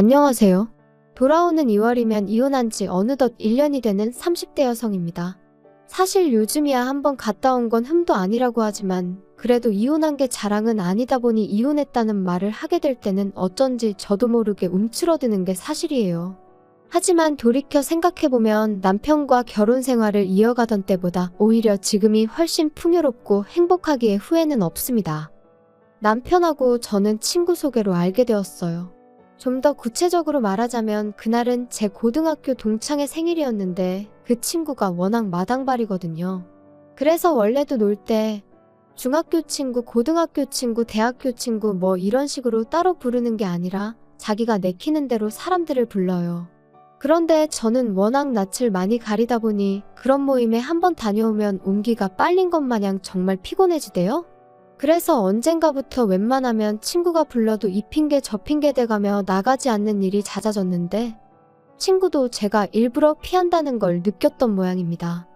안녕하세요. 돌아오는 2월이면 이혼한 지 어느덧 1년이 되는 30대 여성입니다. 사실 요즘이야 한번 갔다 온 건 흠도 아니라고 하지만 그래도 이혼한 게 자랑은 아니다 보니 이혼했다는 말을 하게 될 때는 어쩐지 저도 모르게 움츠러드는 게 사실이에요. 하지만 돌이켜 생각해보면 남편과 결혼 생활을 이어가던 때보다 오히려 지금이 훨씬 풍요롭고 행복하기에 후회는 없습니다. 남편하고 저는 친구 소개로 알게 되었어요. 좀 더 구체적으로 말하자면 그날은 제 고등학교 동창의 생일이었는데 그 친구가 워낙 마당발이거든요. 그래서 원래도 놀 때 중학교 친구, 고등학교 친구, 대학교 친구 뭐 이런 식으로 따로 부르는 게 아니라 자기가 내키는 대로 사람들을 불러요. 그런데 저는 워낙 낯을 많이 가리다 보니 그런 모임에 한번 다녀오면 온기가 빨린 것 마냥 정말 피곤해지대요. 그래서 언젠가부터 웬만하면 친구가 불러도 이 핑계 저 핑계 대가며 나가지 않는 일이 잦아졌는데 친구도 제가 일부러 피한다는 걸 느꼈던 모양입니다.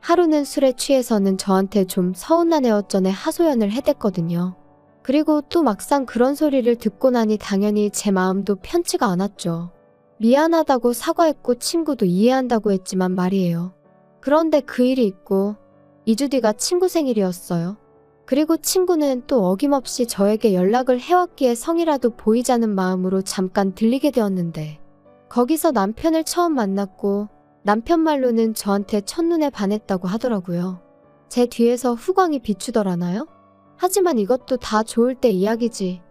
하루는 술에 취해서는 저한테 좀 서운한 애 어쩌네 하소연을 해댔거든요. 그리고 또 막상 그런 소리를 듣고 나니 당연히 제 마음도 편치가 않았죠. 미안하다고 사과했고 친구도 이해한다고 했지만 말이에요. 그런데 그 일이 있고 2주 뒤가 친구 생일이었어요. 그리고 친구는 또 어김없이 저에게 연락을 해왔기에 성이라도 보이자는 마음으로 잠깐 들리게 되었는데 거기서 남편을 처음 만났고 남편 말로는 저한테 첫눈에 반했다고 하더라고요. 제 뒤에서 후광이 비추더라나요? 하지만 이것도 다 좋을 때 이야기지.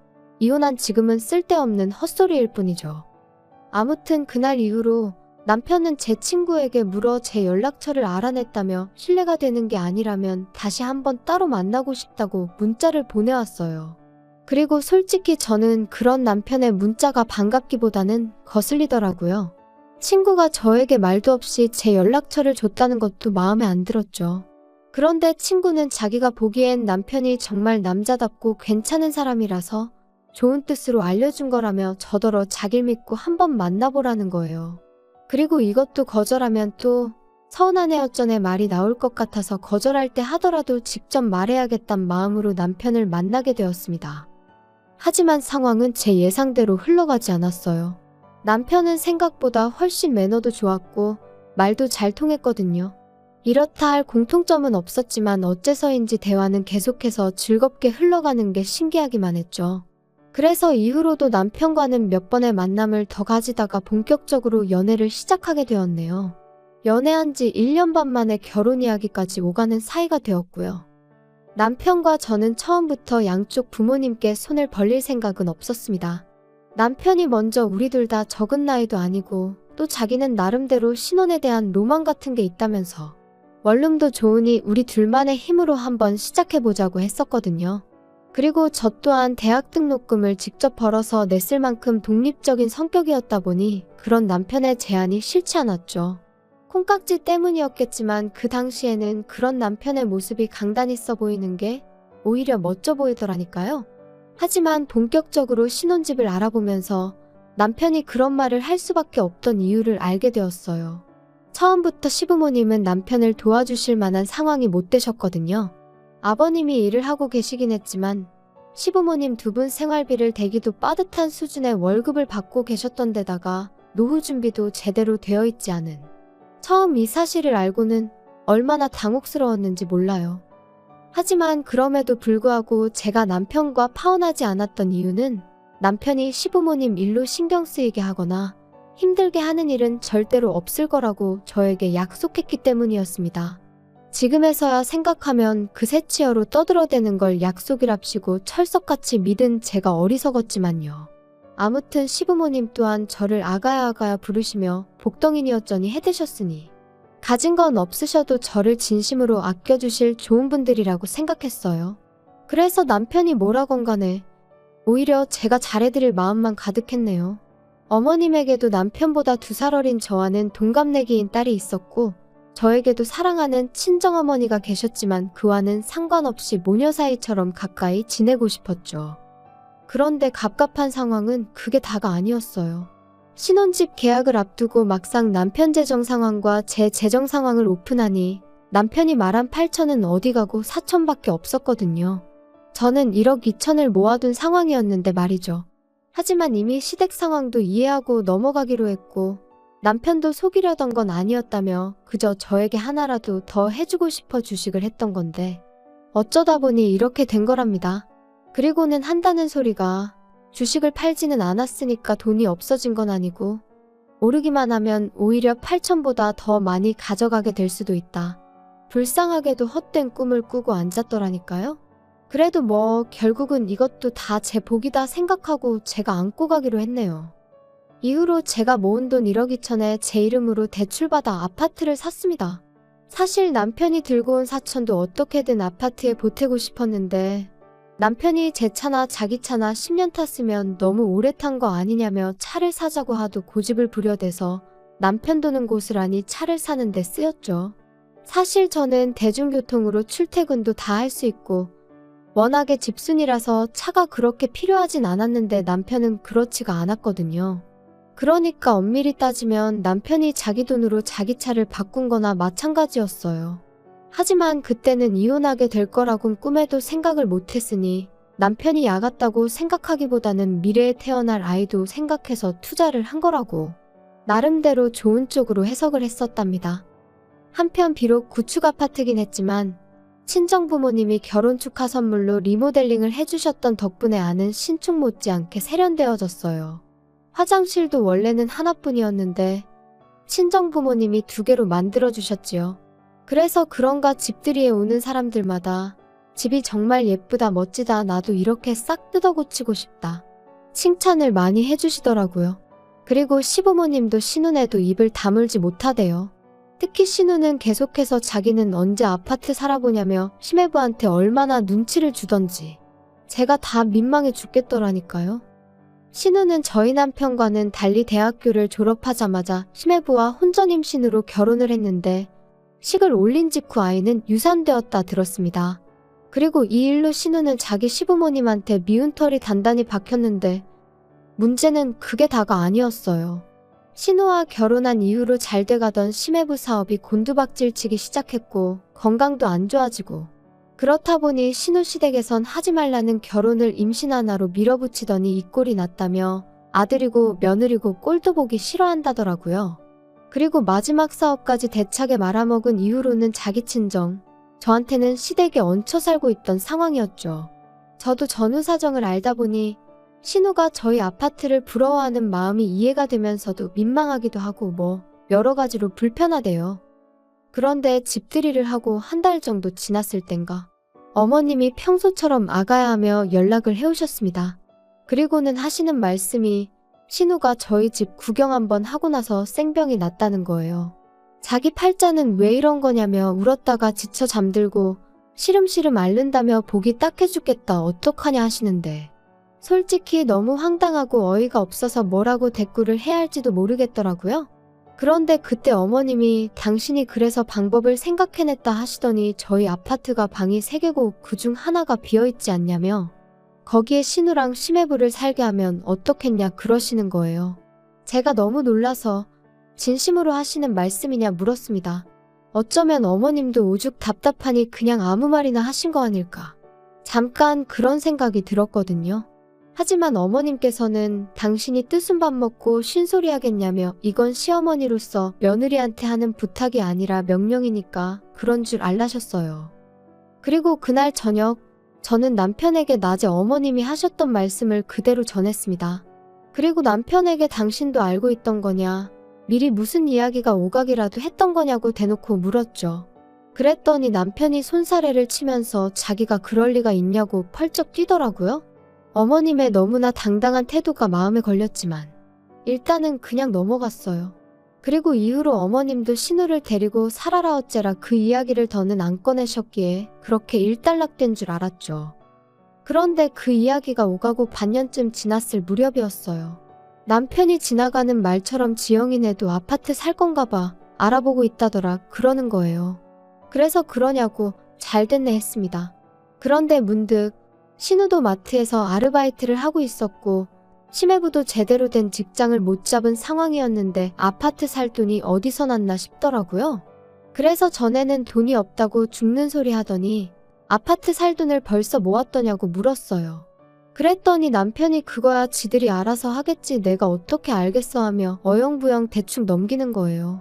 이혼한 지금은 쓸데없는 헛소리일 뿐이죠. 아무튼 그날 이후로 남편은 제 친구에게 물어 제 연락처를 알아냈다며 신뢰가 되는 게 아니라면 다시 한번 따로 만나고 싶다고 문자를 보내왔어요. 그리고 솔직히 저는 그런 남편의 문자가 반갑기보다는 거슬리더라고요. 친구가 저에게 말도 없이 제 연락처를 줬다는 것도 마음에 안 들었죠. 그런데 친구는 자기가 보기엔 남편이 정말 남자답고 괜찮은 사람이라서 좋은 뜻으로 알려준 거라며 저더러 자길 믿고 한번 만나보라는 거예요. 그리고 이것도 거절하면 또 서운한 애 어쩌네 말이 나올 것 같아서 거절할 때 하더라도 직접 말해야겠단 마음으로 남편을 만나게 되었습니다. 하지만 상황은 제 예상대로 흘러가지 않았어요. 남편은 생각보다 훨씬 매너도 좋았고 말도 잘 통했거든요. 이렇다 할 공통점은 없었지만 어째서인지 대화는 계속해서 즐겁게 흘러가는 게 신기하기만 했죠. 그래서 이후로도 남편과는 몇 번의 만남을 더 가지다가 본격적으로 연애를 시작하게 되었네요. 연애한 지 1년 반 만에 결혼 이야기까지 오가는 사이가 되었고요. 남편과 저는 처음부터 양쪽 부모님께 손을 벌릴 생각은 없었습니다. 남편이 먼저 우리 둘 다 적은 나이도 아니고 또 자기는 나름대로 신혼에 대한 로망 같은 게 있다면서 원룸도 좋으니 우리 둘만의 힘으로 한번 시작해보자고 했었거든요. 그리고 저 또한 대학 등록금을 직접 벌어서 냈을 만큼 독립적인 성격이었다 보니 그런 남편의 제안이 싫지 않았죠. 콩깍지 때문이었겠지만 그 당시에는 그런 남편의 모습이 강단 있어 보이는 게 오히려 멋져 보이더라니까요. 하지만 본격적으로 신혼집을 알아보면서 남편이 그런 말을 할 수밖에 없던 이유를 알게 되었어요. 처음부터 시부모님은 남편을 도와주실 만한 상황이 못 되셨거든요. 아버님이 일을 하고 계시긴 했지만 시부모님 두 분 생활비를 대기도 빠듯한 수준의 월급을 받고 계셨던 데다가 노후 준비도 제대로 되어 있지 않은. 처음 이 사실을 알고는 얼마나 당혹스러웠는지 몰라요. 하지만 그럼에도 불구하고 제가 남편과 파혼하지 않았던 이유는 남편이 시부모님 일로 신경 쓰이게 하거나 힘들게 하는 일은 절대로 없을 거라고 저에게 약속했기 때문이었습니다. 지금에서야 생각하면 그 새치어로 떠들어대는 걸 약속이랍시고 철석같이 믿은 제가 어리석었지만요. 아무튼 시부모님 또한 저를 아가야 부르시며 복덩이니어쩌니 해대셨으니 가진 건 없으셔도 저를 진심으로 아껴주실 좋은 분들이라고 생각했어요. 그래서 남편이 뭐라건 간에 오히려 제가 잘해드릴 마음만 가득했네요. 어머님에게도 남편보다 2살 어린 저와는 동갑내기인 딸이 있었고 저에게도 사랑하는 친정어머니가 계셨지만 그와는 상관없이 모녀 사이처럼 가까이 지내고 싶었죠. 그런데 갑갑한 상황은 그게 다가 아니었어요. 신혼집 계약을 앞두고 막상 남편 재정 상황과 제 재정 상황을 오픈하니 남편이 말한 8천은 어디 가고 4천밖에 없었거든요. 저는 1억 2천을 모아둔 상황이었는데 말이죠. 하지만 이미 시댁 상황도 이해하고 넘어가기로 했고 남편도 속이려던 건 아니었다며 그저 저에게 하나라도 더 해주고 싶어 주식을 했던 건데 어쩌다 보니 이렇게 된 거랍니다. 그리고는 한다는 소리가 주식을 팔지는 않았으니까 돈이 없어진 건 아니고 오르기만 하면 오히려 8천보다 더 많이 가져가게 될 수도 있다. 불쌍하게도 헛된 꿈을 꾸고 앉았더라니까요. 그래도 뭐 결국은 이것도 다 제 복이다 생각하고 제가 안고 가기로 했네요. 이후로 제가 모은 돈 1억 2천에 제 이름으로 대출받아 아파트를 샀습니다. 사실 남편이 들고 온 4천도 어떻게든 아파트에 보태고 싶었는데 남편이 제 차나 자기 차나 10년 탔으면 너무 오래 탄 거 아니냐며 차를 사자고 하도 고집을 부려대서 남편 도는 곳을 아니 차를 사는데 쓰였죠. 사실 저는 대중교통으로 출퇴근도 다 할 수 있고 워낙에 집순이라서 차가 그렇게 필요하진 않았는데 남편은 그렇지가 않았거든요. 그러니까 엄밀히 따지면 남편이 자기 돈으로 자기 차를 바꾼 거나 마찬가지였어요. 하지만 그때는 이혼하게 될 거라곤 꿈에도 생각을 못했으니 남편이 야갔다고 생각하기보다는 미래에 태어날 아이도 생각해서 투자를 한 거라고 나름대로 좋은 쪽으로 해석을 했었답니다. 한편 비록 구축 아파트긴 했지만 친정부모님이 결혼 축하 선물로 리모델링을 해주셨던 덕분에 아는 신축 못지않게 세련되어졌어요. 화장실도 원래는 하나뿐이었는데 친정부모님이 2개로 만들어주셨지요. 그래서 그런가 집들이에 오는 사람들마다 집이 정말 예쁘다 멋지다 나도 이렇게 싹 뜯어고치고 싶다 칭찬을 많이 해주시더라고요. 그리고 시부모님도 신혼에도 입을 다물지 못하대요. 특히 신우는 계속해서 자기는 언제 아파트 살아보냐며 시매부한테 얼마나 눈치를 주던지 제가 다 민망해 죽겠더라니까요. 신우는 저희 남편과는 달리 대학교를 졸업하자마자 시매부와 혼전임신으로 결혼을 했는데 식을 올린 직후 아이는 유산되었다 들었습니다. 그리고 이 일로 신우는 자기 시부모님한테 미운 털이 단단히 박혔는데 문제는 그게 다가 아니었어요. 신우와 결혼한 이후로 잘 돼가던 시매부 사업이 곤두박질치기 시작했고 건강도 안 좋아지고 그렇다 보니 신우 시댁에선 하지 말라는 결혼을 임신 하나로 밀어붙이더니 이 꼴이 났다며 아들이고 며느리고 꼴도 보기 싫어한다더라고요. 그리고 마지막 사업까지 대차게 말아먹은 이후로는 자기 친정, 저한테는 시댁에 얹혀 살고 있던 상황이었죠. 저도 전후 사정을 알다 보니 신우가 저희 아파트를 부러워하는 마음이 이해가 되면서도 민망하기도 하고 뭐 여러 가지로 불편하대요. 그런데 집들이를 하고 한 달 정도 지났을 땐가 어머님이 평소처럼 아가야 하며 연락을 해오셨습니다. 그리고는 하시는 말씀이 신우가 저희 집 구경 한번 하고 나서 생병이 났다는 거예요. 자기 팔자는 왜 이런 거냐며 울었다가 지쳐 잠들고 시름시름 앓는다며 보기 딱해 죽겠다 어떡하냐 하시는데 솔직히 너무 황당하고 어이가 없어서 뭐라고 대꾸를 해야 할지도 모르겠더라고요. 그런데 그때 어머님이 당신이 그래서 방법을 생각해냈다 하시더니 저희 아파트가 방이 3개고 그중 하나가 비어있지 않냐며 거기에 신우랑 시매부를 살게 하면 어떻겠냐 그러시는 거예요. 제가 너무 놀라서 진심으로 하시는 말씀이냐 물었습니다. 어쩌면 어머님도 오죽 답답하니 그냥 아무 말이나 하신 거 아닐까. 잠깐 그런 생각이 들었거든요. 하지만 어머님께서는 당신이 뜨순 밥 먹고 쉰소리 하겠냐며 이건 시어머니로서 며느리한테 하는 부탁이 아니라 명령이니까 그런 줄 알라셨어요. 그리고 그날 저녁 저는 남편에게 낮에 어머님이 하셨던 말씀을 그대로 전했습니다. 그리고 남편에게 당신도 알고 있던 거냐, 미리 무슨 이야기가 오가기라도 했던 거냐고 대놓고 물었죠. 그랬더니 남편이 손사래를 치면서 자기가 그럴 리가 있냐고 펄쩍 뛰더라고요. 어머님의 너무나 당당한 태도가 마음에 걸렸지만 일단은 그냥 넘어갔어요. 그리고 이후로 어머님도 신우를 데리고 살아라 어째라 그 이야기를 더는 안 꺼내셨기에 그렇게 일단락된 줄 알았죠. 그런데 그 이야기가 오가고 반년쯤 지났을 무렵이었어요. 남편이 지나가는 말처럼 지영이네도 아파트 살 건가 봐 알아보고 있다더라 그러는 거예요. 그래서 그러냐고 잘 됐네 했습니다. 그런데 문득 신우도 마트에서 아르바이트를 하고 있었고 시매부도 제대로 된 직장을 못 잡은 상황이었는데 아파트 살 돈이 어디서 났나 싶더라고요. 그래서 전에는 돈이 없다고 죽는 소리 하더니 아파트 살 돈을 벌써 모았더냐고 물었어요. 그랬더니 남편이 그거야 지들이 알아서 하겠지 내가 어떻게 알겠어 하며 어영부영 대충 넘기는 거예요.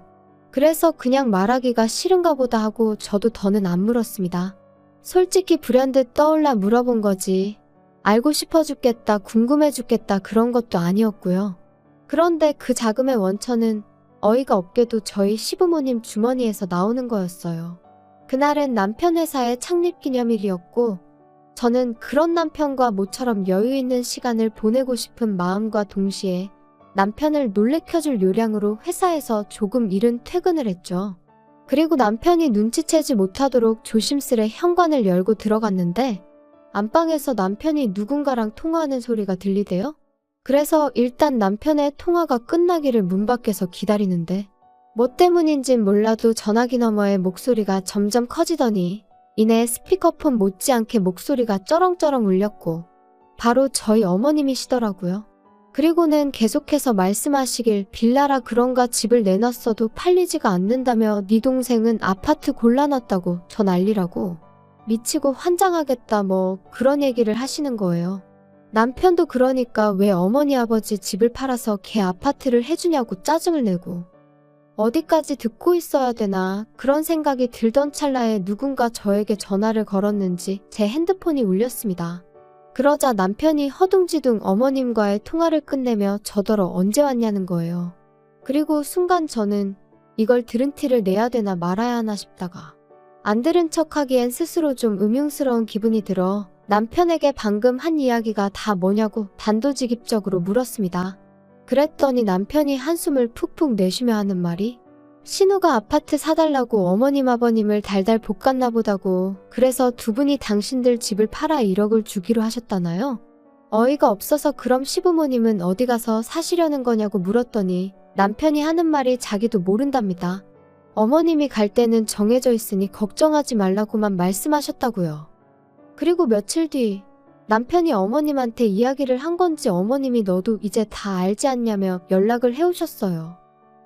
그래서 그냥 말하기가 싫은가 보다 하고 저도 더는 안 물었습니다. 솔직히 불현듯 떠올라 물어본 거지. 알고 싶어 죽겠다, 궁금해 죽겠다 그런 것도 아니었고요. 그런데 그 자금의 원천은 어이가 없게도 저희 시부모님 주머니에서 나오는 거였어요. 그날은 남편 회사의 창립기념일이었고 저는 그런 남편과 모처럼 여유 있는 시간을 보내고 싶은 마음과 동시에 남편을 놀래켜줄 요량으로 회사에서 조금 이른 퇴근을 했죠. 그리고 남편이 눈치채지 못하도록 조심스레 현관을 열고 들어갔는데 안방에서 남편이 누군가랑 통화하는 소리가 들리대요. 그래서 일단 남편의 통화가 끝나기를 문 밖에서 기다리는데 뭐 때문인진 몰라도 전화기 너머의 목소리가 점점 커지더니 이내 스피커폰 못지않게 목소리가 쩌렁쩌렁 울렸고 바로 저희 어머님이시더라고요. 그리고는 계속해서 말씀하시길 빌라라 그런가 집을 내놨어도 팔리지가 않는다며 네 동생은 아파트 골라놨다고 저 난리라고 미치고 환장하겠다 뭐 그런 얘기를 하시는 거예요. 남편도 그러니까 왜 어머니 아버지 집을 팔아서 걔 아파트를 해주냐고 짜증을 내고 어디까지 듣고 있어야 되나 그런 생각이 들던 찰나에 누군가 저에게 전화를 걸었는지 제 핸드폰이 울렸습니다. 그러자 남편이 허둥지둥 어머님과의 통화를 끝내며 저더러 언제 왔냐는 거예요. 그리고 순간 저는 이걸 들은 티를 내야 되나 말아야 하나 싶다가 안 들은 척하기엔 스스로 좀 음흉스러운 기분이 들어 남편에게 방금 한 이야기가 다 뭐냐고 단도직입적으로 물었습니다. 그랬더니 남편이 한숨을 푹푹 내쉬며 하는 말이 신우가 아파트 사달라고 어머님 아버님을 달달 볶았나 보다고 그래서 두 분이 당신들 집을 팔아 1억을 주기로 하셨다나요? 어이가 없어서 그럼 시부모님은 어디 가서 사시려는 거냐고 물었더니 남편이 하는 말이 자기도 모른답니다. 어머님이 갈 때는 정해져 있으니 걱정하지 말라고만 말씀하셨다고요. 그리고 며칠 뒤 남편이 어머님한테 이야기를 한 건지 어머님이 너도 이제 다 알지 않냐며 연락을 해오셨어요.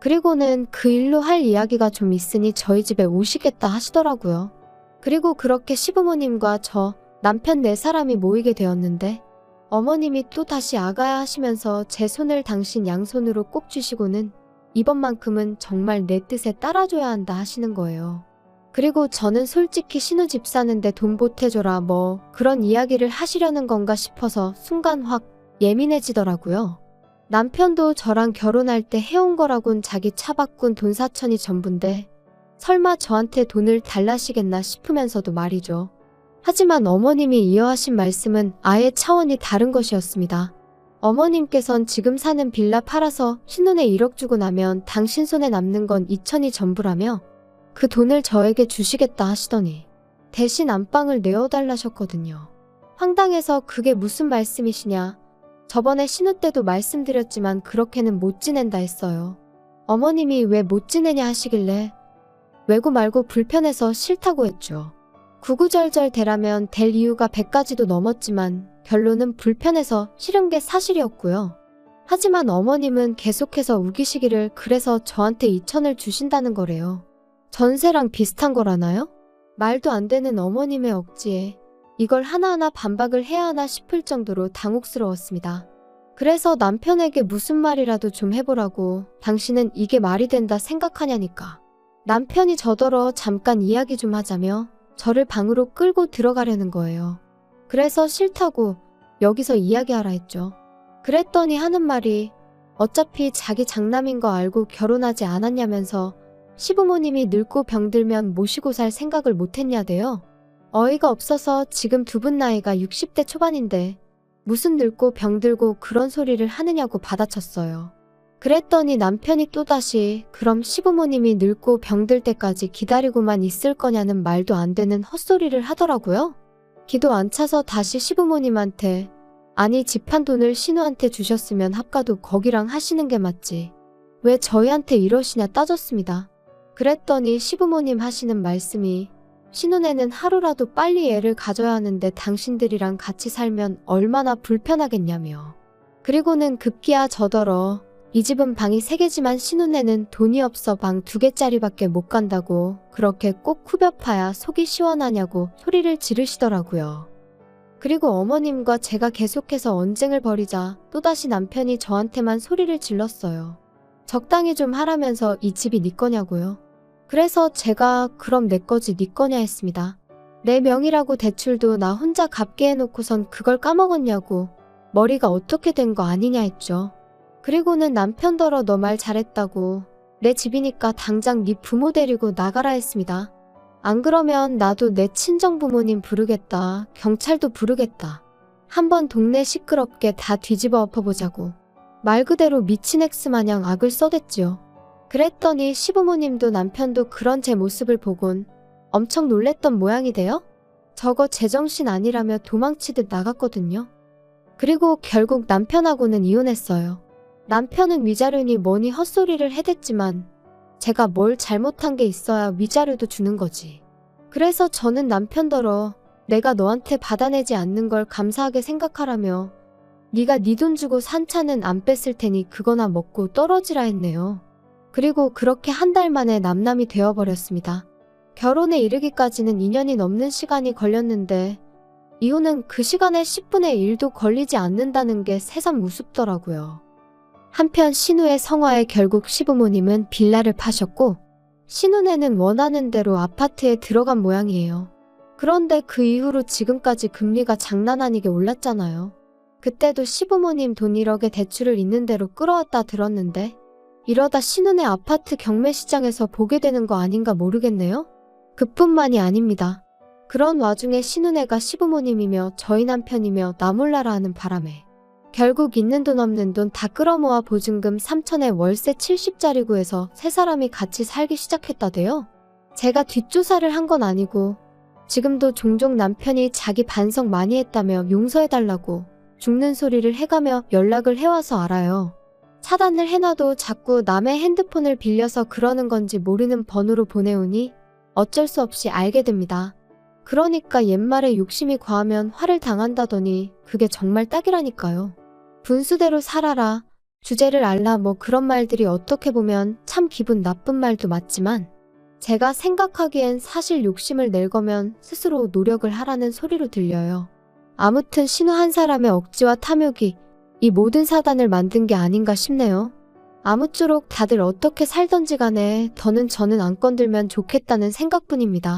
그리고는 그 일로 할 이야기가 좀 있으니 저희 집에 오시겠다 하시더라고요. 그리고 그렇게 시부모님과 저, 남편 4사람이 모이게 되었는데 어머님이 또 다시 아가야 하시면서 제 손을 당신 양손으로 꼭 쥐시고는 이번만큼은 정말 내 뜻에 따라줘야 한다 하시는 거예요. 그리고 저는 솔직히 신우 집 사는데 돈 보태줘라 뭐 그런 이야기를 하시려는 건가 싶어서 순간 확 예민해지더라고요. 남편도 저랑 결혼할 때 해온 거라곤 자기 차 바꾼 돈 4천이 전부인데 설마 저한테 돈을 달라시겠나 싶으면서도 말이죠. 하지만 어머님이 이어하신 말씀은 아예 차원이 다른 것이었습니다. 어머님께선 지금 사는 빌라 팔아서 신혼에 1억 주고 나면 당신 손에 남는 건 2천이 전부라며 그 돈을 저에게 주시겠다 하시더니 대신 안방을 내어달라셨거든요. 황당해서 그게 무슨 말씀이시냐. 저번에 신우 때도 말씀드렸지만 그렇게는 못 지낸다 했어요. 어머님이 왜 못 지내냐 하시길래 외고 말고 불편해서 싫다고 했죠. 구구절절 대라면 될 이유가 100가지도 넘었지만 결론은 불편해서 싫은 게 사실이었고요. 하지만 어머님은 계속해서 우기시기를 그래서 저한테 2천을 주신다는 거래요. 전세랑 비슷한 거라나요? 말도 안 되는 어머님의 억지에 이걸 하나하나 반박을 해야 하나 싶을 정도로 당혹스러웠습니다. 그래서 남편에게 무슨 말이라도 좀 해보라고 당신은 이게 말이 된다 생각하냐니까. 남편이 저더러 잠깐 이야기 좀 하자며 저를 방으로 끌고 들어가려는 거예요. 그래서 싫다고 여기서 이야기하라 했죠. 그랬더니 하는 말이 어차피 자기 장남인 거 알고 결혼하지 않았냐면서 시부모님이 늙고 병들면 모시고 살 생각을 못했냐대요. 어이가 없어서 지금 두 분 나이가 60대 초반인데 무슨 늙고 병들고 그런 소리를 하느냐고 받아쳤어요. 그랬더니 남편이 또다시 그럼 시부모님이 늙고 병들 때까지 기다리고만 있을 거냐는 말도 안 되는 헛소리를 하더라고요. 기도 안 차서 다시 시부모님한테 아니 집 한 돈을 신우한테 주셨으면 합가도 거기랑 하시는 게 맞지. 왜 저희한테 이러시냐 따졌습니다. 그랬더니 시부모님 하시는 말씀이 신혼에는 하루라도 빨리 애를 가져야 하는데 당신들이랑 같이 살면 얼마나 불편하겠냐며. 그리고는 급기야 저더러 이 집은 방이 3개지만 신혼에는 돈이 없어 방 2개짜리밖에 못 간다고 그렇게 꼭 후벼파야 속이 시원하냐고 소리를 지르시더라고요. 그리고 어머님과 제가 계속해서 언쟁을 벌이자 또다시 남편이 저한테만 소리를 질렀어요. 적당히 좀 하라면서 이 집이 네 거냐고요. 그래서 제가 그럼 내 거지 네 거냐 했습니다. 내 명의라고 대출도 나 혼자 갚게 해놓고선 그걸 까먹었냐고 머리가 어떻게 된 거 아니냐 했죠. 그리고는 남편더러 너 말 잘했다고 내 집이니까 당장 네 부모 데리고 나가라 했습니다. 안 그러면 나도 내 친정부모님 부르겠다. 경찰도 부르겠다. 한번 동네 시끄럽게 다 뒤집어 엎어보자고. 말 그대로 미친 엑스 마냥 악을 써댔지요. 그랬더니 시부모님도 남편도 그런 제 모습을 보곤 엄청 놀랬던 모양이 돼요. 저거 제정신 아니라며 도망치듯 나갔거든요. 그리고 결국 남편하고는 이혼했어요. 남편은 위자료니 뭐니 헛소리를 해댔지만 제가 뭘 잘못한 게 있어야 위자료도 주는 거지. 그래서 저는 남편더러 내가 너한테 받아내지 않는 걸 감사하게 생각하라며 네가 네 돈 주고 산 차는 안 뺐을 테니 그거나 먹고 떨어지라 했네요. 그리고 그렇게 한 달 만에 남남이 되어버렸습니다. 결혼에 이르기까지는 2년이 넘는 시간이 걸렸는데 이혼은 그 시간에 10분의 1도 걸리지 않는다는 게 새삼 우습더라고요. 한편 신우의 성화에 결국 시부모님은 빌라를 파셨고 신우네는 원하는 대로 아파트에 들어간 모양이에요. 그런데 그 이후로 지금까지 금리가 장난 아니게 올랐잖아요. 그때도 시부모님 돈 1억에 대출을 있는 대로 끌어왔다 들었는데 이러다 신우네 아파트 경매시장에서 보게 되는 거 아닌가 모르겠네요. 그뿐만이 아닙니다. 그런 와중에 신우네가 시부모님이며 저희 남편이며 나 몰라라 하는 바람에 결국 있는 돈 없는 돈 다 끌어모아 보증금 3천에 월세 70짜리 구해서 세 사람이 같이 살기 시작했다대요. 제가 뒷조사를 한 건 아니고 지금도 종종 남편이 자기 반성 많이 했다며 용서해달라고 죽는 소리를 해가며 연락을 해와서 알아요. 차단을 해놔도 자꾸 남의 핸드폰을 빌려서 그러는 건지 모르는 번호로 보내오니 어쩔 수 없이 알게 됩니다. 그러니까 옛말에 욕심이 과하면 화를 당한다더니 그게 정말 딱이라니까요. 분수대로 살아라, 주제를 알라 뭐 그런 말들이 어떻게 보면 참 기분 나쁜 말도 맞지만 제가 생각하기엔 사실 욕심을 낼 거면 스스로 노력을 하라는 소리로 들려요. 아무튼 신우 한 사람의 억지와 탐욕이 이 모든 사단을 만든 게 아닌가 싶네요. 아무쪼록 다들 어떻게 살던지 간에 더는 저는 안 건들면 좋겠다는 생각뿐입니다.